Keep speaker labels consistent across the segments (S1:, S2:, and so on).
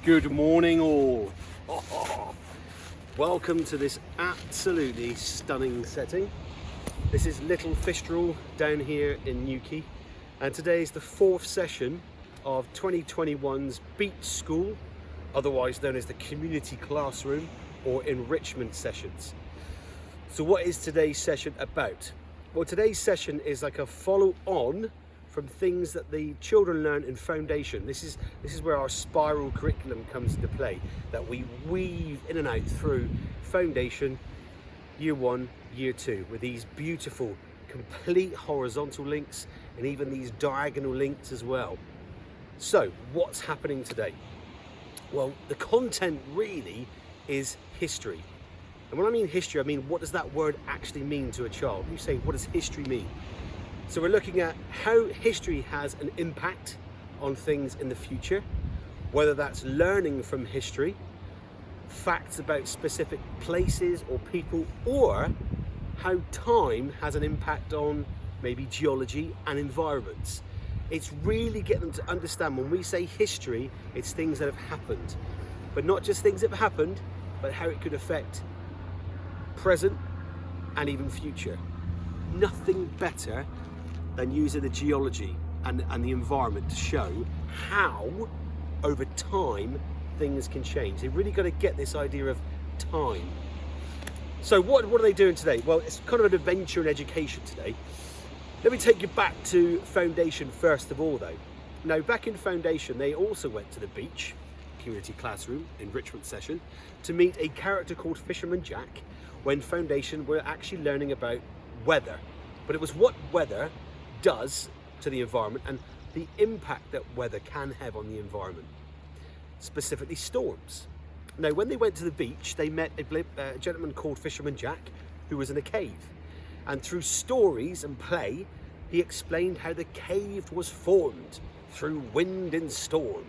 S1: Good morning all. Welcome to this absolutely stunning setting. This is Little Fistral down here in Newquay, and today is the fourth session of 2021's Beach School, otherwise known as the Community Classroom or Enrichment sessions. So what is today's session about? Well, today's session is like a follow-on from things that the children learn in foundation. This is where our spiral curriculum comes into play, that we weave in and out through foundation, year one, year two, with these beautiful complete horizontal links and even these diagonal links as well. So what's happening today? Well, the content really is history. And when I mean history, I mean, what does that word actually mean to a child? You say, what does history mean? So we're looking at how history has an impact on things in the future, whether that's learning from history, facts about specific places or people, or how time has an impact on maybe geology and environments. It's really getting them to understand when we say history, it's things that have happened, but not just things that have happened, but how it could affect present and even future. Nothing better than using the geology and the environment to show how over time things can change. They've really got to get this idea of time. So what are they doing today? Well, it's kind of an adventure in education today. Let me take you back to foundation first of all though. Now back in foundation they also went to the beach, community classroom, enrichment session, to meet a character called Fisherman Jack, when foundation were actually learning about weather. But it was what weather does to the environment and the impact that weather can have on the environment, specifically storms. Now when they went to the beach they met a gentleman called Fisherman Jack who was in a cave, and through stories and play he explained how the cave was formed through wind and storm,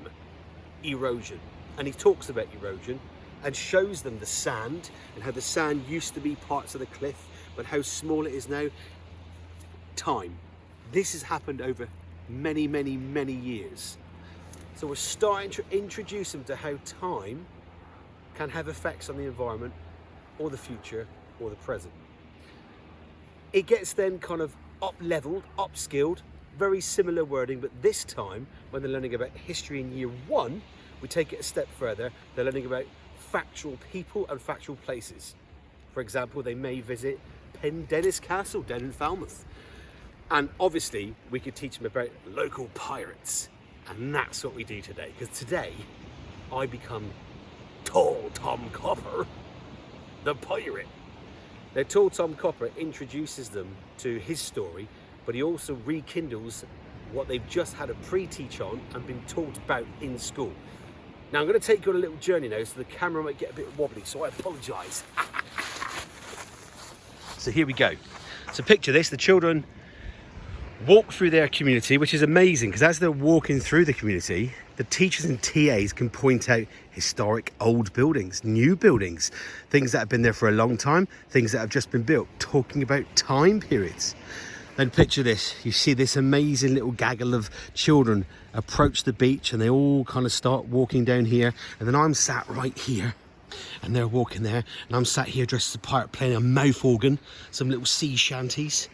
S1: erosion, and he talks about erosion and shows them the sand and how the sand used to be parts of the cliff but how small it is now. Time. This has happened over many years. So we're starting to introduce them to how time can have effects on the environment or the future or the present. It gets then kind of up-leveled, upskilled, very similar wording, but this time when they're learning about history in year one, we take it a step further. They're learning about factual people and factual places. For example, they may visit Pendennis Castle down in Falmouth. And obviously we could teach them about local pirates, and that's what we do today, because today I become Tall Tom Copper, the pirate. Now Tall Tom Copper introduces them to his story, but he also rekindles what they've just had a pre-teach on and been taught about in school. Now I'm going to take you on a little journey now, so the camera might get a bit wobbly, so I apologise. So here we go. So picture this, the children walk through their community, which is amazing because as they're walking through the community, the teachers and TAs can point out historic old buildings, new buildings, things that have been there for a long time, things that have just been built, talking about time periods. Then picture this, you see this amazing little gaggle of children approach the beach and they all kind of start walking down here, and then I'm sat right here and they're walking there and I'm sat here dressed as a pirate playing a mouth organ, some little sea shanties.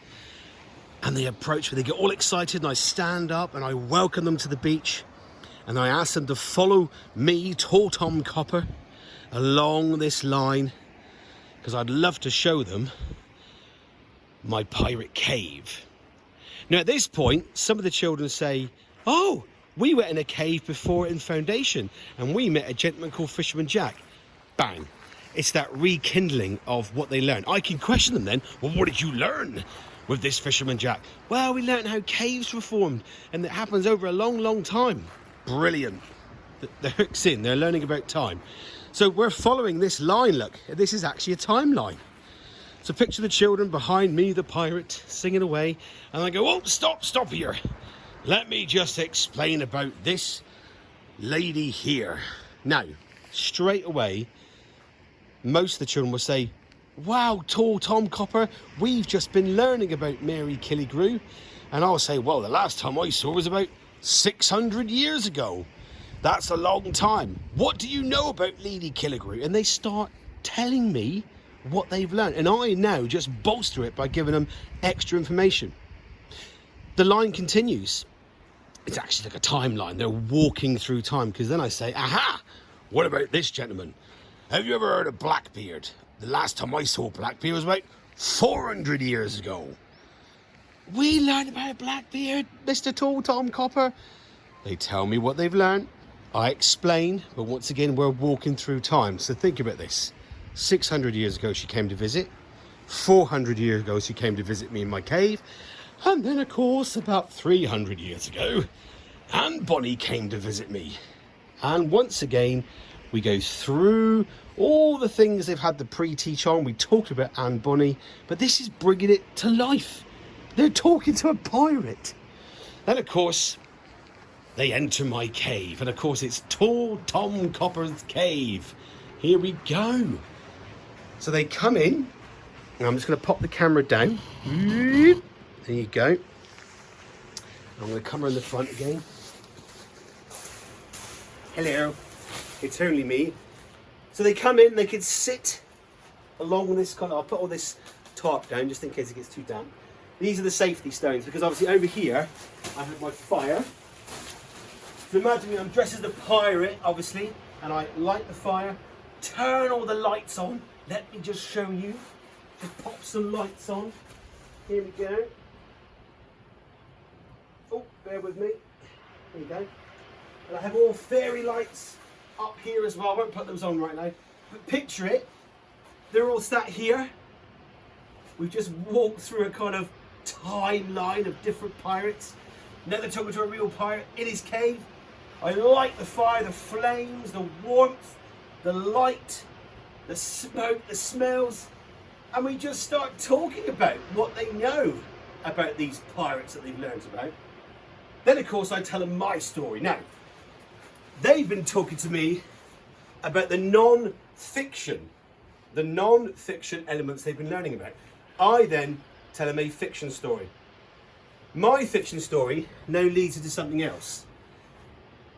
S1: And they approach me, they get all excited, and I stand up and I welcome them to the beach, and I ask them to follow me, Tall Tom Copper, along this line, because I'd love to show them my pirate cave. Now at this point, some of the children say, oh, we went in a cave before in foundation, and we met a gentleman called Fisherman Jack. Bang. It's that rekindling of what they learn. I can question them then, well, what did you learn with this Fisherman Jack? Well, we learned how caves were formed, and it happens over a long time. Brilliant. The hook's in, they're learning about time. So we're following this line, look, this is actually a timeline. So picture the children behind me, the pirate, singing away, and I go, oh, stop here. Let me just explain about this lady here. Now, straight away, most of the children will say, wow, Tall Tom Copper, we've just been learning about Mary Killigrew. And I'll say, well, the last time I saw was about 600 years ago. That's a long time. What do you know about Lady Killigrew? And they start telling me what they've learned. And I now just bolster it by giving them extra information. The line continues. It's actually like a timeline. They're walking through time, because then I say, aha, what about this gentleman? Have you ever heard of Blackbeard? The last time I saw Blackbeard was about 400 years ago. We learned about Blackbeard, Mr. Tall Tom Copper. They tell me what they've learned. I explain, but once again, we're walking through time. So think about this. 600 years ago, she came to visit. 400 years ago, she came to visit me in my cave. And then, of course, about 300 years ago, Anne Bonny came to visit me. And once again, we go through all the things they've had the pre-teach on. We talked about Anne Bonny, but this is bringing it to life. They're talking to a pirate. Then, of course, they enter my cave. And, of course, it's Tall Tom Copper's cave. Here we go. So they come in. And I'm just going to pop the camera down. There you go. I'm going to come around the front again. Hello. It's only me. So they come in, they can sit along this kind of, I'll put all this tarp down just in case it gets too damp. These are the safety stones, because obviously over here I have my fire. So imagine me, I'm dressed as the pirate, obviously, and I light the fire, turn all the lights on. Let me just show you. Just pop some lights on. Here we go. Oh, bear with me. There you go. And I have all fairy lights up here as well. I won't put those on right now. But picture it. They're all sat here. We've just walked through a kind of timeline of different pirates. Now they're talking to a real pirate in his cave. I light the fire, the flames, the warmth, the light, the smoke, the smells. And we just start talking about what they know about these pirates that they've learned about. Then, of course, I tell them my story. Now, they've been talking to me about the non-fiction elements they've been learning about. I then tell them a fiction story. My fiction story now leads into something else.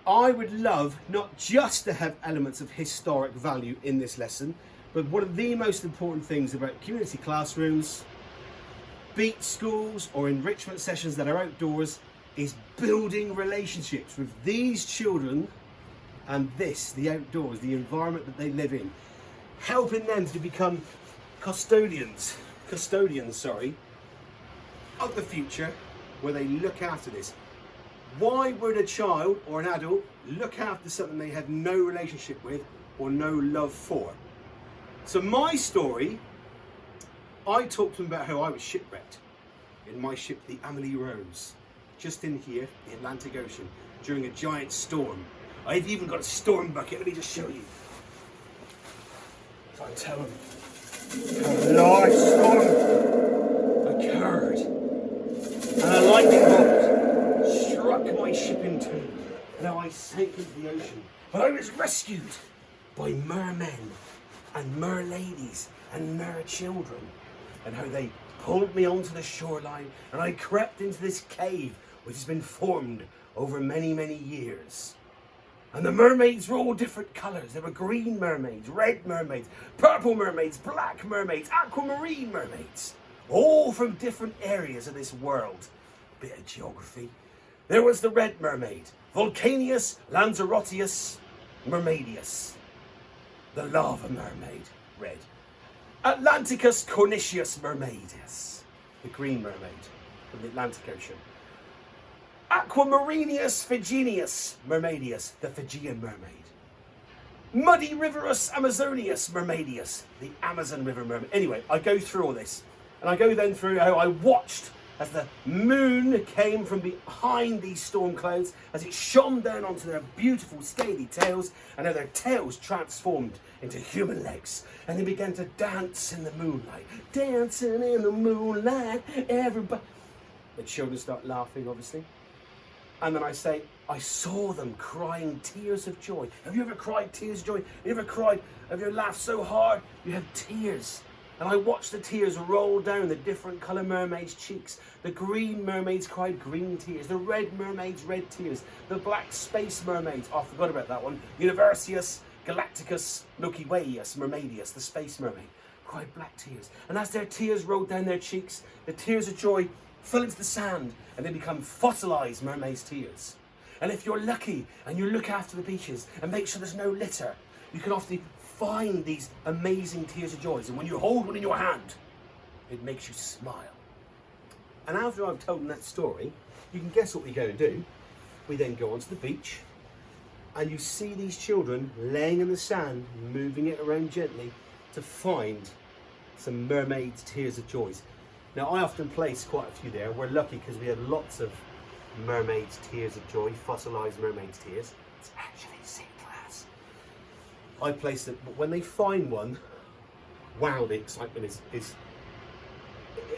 S1: I would love not just to have elements of historic value in this lesson, but one of the most important things about community classrooms, beat schools, or enrichment sessions that are outdoors is building relationships with these children and the outdoors, the environment that they live in. Helping them to become custodians of the future, where they look after this. Why would a child or an adult look after something they had no relationship with or no love for? So my story, I talked to them about how I was shipwrecked in my ship, the Amelie Rose, just in here, the Atlantic Ocean, during a giant storm. I've even got a storm bucket, let me just show you. So I tell them, a large storm occurred, and a lightning bolt struck my ship in two. Now I sank into the ocean, but I was rescued by mermen and merladies and mer-children, and how they pulled me onto the shoreline, and I crept into this cave which has been formed over many, many years. And the mermaids were all different colours. There were green mermaids, red mermaids, purple mermaids, black mermaids, aquamarine mermaids, all from different areas of this world. Bit of geography. There was the red mermaid, Vulcanius Lanzaroteus mermaidius. The lava mermaid, red. Atlanticus cornicius mermaidus, the green mermaid from the Atlantic Ocean. Aquamarinius Fijianus mermaidius, the Fijian mermaid. Muddy Riverus Amazonius mermaidius, the Amazon River mermaid. Anyway, I go through all this, and I go then through how I watched as the moon came from behind these storm clouds, as it shone down onto their beautiful scaly tails, and how their tails transformed into human legs, and they began to dance in the moonlight. Dancing in the moonlight, everybody. The children start laughing, obviously. And then I say, I saw them crying tears of joy. Have you ever cried tears of joy? Have you ever cried? Have you laughed so hard? You have tears And I watched the tears roll down the different colour mermaids' cheeks. The green mermaids cried green tears. The red mermaids, red tears. The black space mermaids, oh, I forgot about that one. Universius Galacticus Milky Wayus Mermaidius, the space mermaid, cried black tears. And as their tears rolled down their cheeks, the tears of joy fell into the sand and they become fossilised mermaids' tears. And if you're lucky and you look after the beaches and make sure there's no litter, you can often find these amazing tears of joy. And when you hold one in your hand, it makes you smile. And after I've told them that story, you can guess what we go and do. We then go onto the beach and you see these children laying in the sand, moving it around gently to find some mermaids' tears of joy. Now I often place quite a few there. We're lucky because we have lots of mermaids' tears of joy, fossilised mermaids' tears. It's actually sea glass. I place it, but when they find one, wow, the excitement is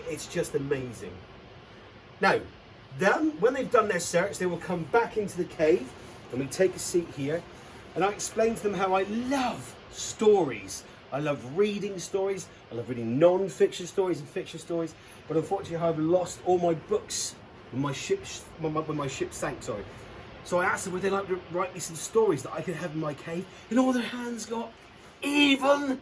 S1: it's just amazing. Now, then when they've done their search, they will come back into the cave and we take a seat here and I explain to them how I love stories. I love reading stories, I love reading non-fiction stories and fiction stories, but unfortunately I've lost all my books when my ship sank, sorry. So I asked them would they like to write me some stories that I could have in my cave, and all their hands got, even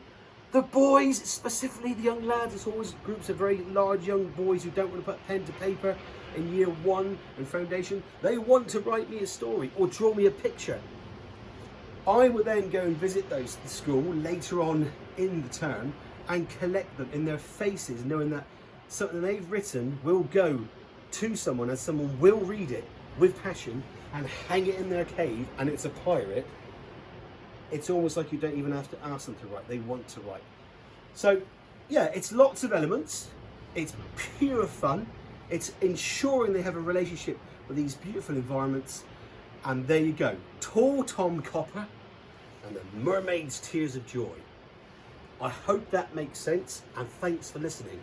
S1: the boys, specifically the young lads. It's always groups of very large young boys who don't want to put pen to paper in year 1 and foundation. They want to write me a story or draw me a picture. I will then go and visit the school later on in the term and collect them in their faces, knowing that something they've written will go to someone and someone will read it with passion and hang it in their cave, and it's a pirate. It's almost like you don't even have to ask them to write, they want to write. So yeah, it's lots of elements, it's pure fun, it's ensuring they have a relationship with these beautiful environments, and there you go, Tall Tom Copper and the Mermaid's Tears of Joy. I hope that makes sense, and thanks for listening.